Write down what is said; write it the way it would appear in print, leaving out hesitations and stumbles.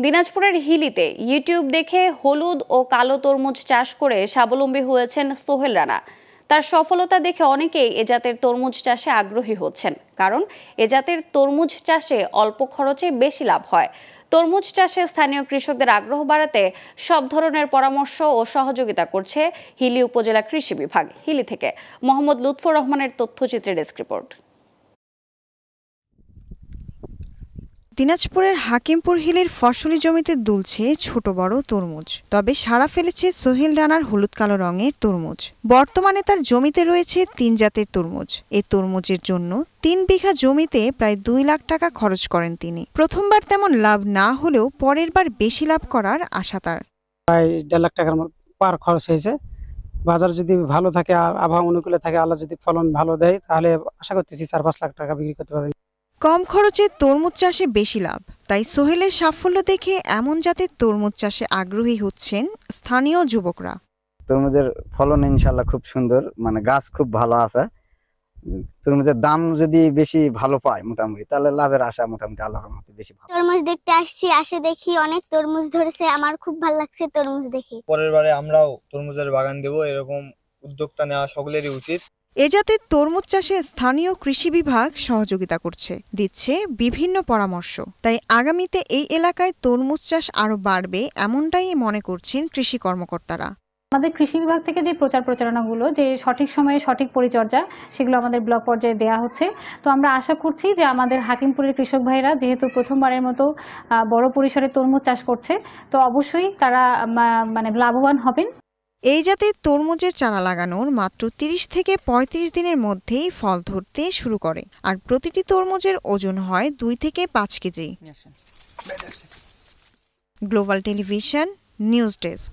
দিনাজপুরের হিলিতে ইউটিউব দেখে হলুদ ও কালো তরমুজ চাষ করে স্বাবলম্বী হয়েছেন সোহেল রানা। তার সফলতা দেখে অনেকেই এ জাতের তরমুজ চাষে আগ্রহী হচ্ছেন, কারণ এ জাতের তরমুজ চাষে অল্প খরচে বেশি লাভ হয়। তরমুজ চাষে স্থানীয় কৃষকদের আগ্রহ বাড়াতে সব ধরনের পরামর্শ ও সহযোগিতা করছে হিলি উপজেলা কৃষি বিভাগ। হিলি থেকে মোহাম্মদ লুৎফর রহমানের তথ্যচিত্রের ডেস্ক রিপোর্ট। দিনাজপুরের হাকিমপুর হিলির ফসলি জমিতে দুলছে ছোট বড় তরমুজ। তবে সাড়া ফেলেছে সোহেল রানার হলুদ কালো রঙের তরমুজ। বর্তমানে তার জমিতে রয়েছে ৩ জাতের তরমুজ। এই তরমুজের জন্য ৩ বিঘা জমিতে প্রায় ২ লাখ টাকা খরচ করেন তিনি। প্রথমবার তেমন লাভ না হলেও পরের বার বেশি লাভ করার আশা তার। প্রায় ১.৫ লাখ টাকার পার খরচ হয়েছে। বাজার যদি ভালো থাকে আর আবহাওয়া অনুকূলে থাকে, আল্লাহ যদি ফলন ভালো দেয়, তাহলে আশা করতেছি ৪-৫ লাখ টাকা বিক্রি করতে পারবে। কম খরচে তরমুজ চাষে বেশি লাভ, তাই সোহেলের সাফল্য দেখে এমন জাতের তরমুজ চাষে আগ্রহী হচ্ছেন স্থানীয় যুবকরা। তরমুজের ফলন ইনশাল্লাহ খুব সুন্দর, মানে গাছ খুব ভালো আছে। তরমুজের দাম যদি বেশি ভালো পায় মোটামুটি, তাহলে লাভের আশা মোটামুটি আল্লাহর মধ্যে বেশি ভালো। তরমুজ দেখতে আসছি, আসে দেখি অনেক তরমুজ ধরেছে, আমার খুব ভালো লাগছে তরমুজ দেখে। পরের বারে আমরাও তরমুজের বাগান দেব, এরকম উদ্যোগটা নেওয়া সকলেরই উচিত। এ জাতের তরমুজ চাষে স্থানীয় কৃষি বিভাগ সহযোগিতা করছে, দিচ্ছে বিভিন্ন পরামর্শ। তাই আগামীতে এই এলাকায় তরমুজ চাষ আরো বাড়বে এমনটাই মনে করছেন কৃষি কর্মকর্তারা। আমাদের কৃষি বিভাগ থেকে যে প্রচারণাগুলো, যে সঠিক সময়ে সঠিক পরিচর্যা, সেগুলো আমাদের ব্লক পর্যায়ে দেওয়া হচ্ছে। তো আমরা আশা করছি যে আমাদের হাকিমপুরের কৃষক ভাইরা যেহেতু প্রথমবারের মতো বড় পরিসরে তরমুজ চাষ করছে, তো অবশ্যই তারা মানে লাভবান হবেন। এই জাতের তরমুজের চারা লাগানোর মাত্র ৩০ থেকে ৩৫ দিনের মধ্যেই ফল ধরতে শুরু করে, আর প্রতিটি তরমুজের ওজন হয় ২ থেকে ৫ KG. Global television news desk.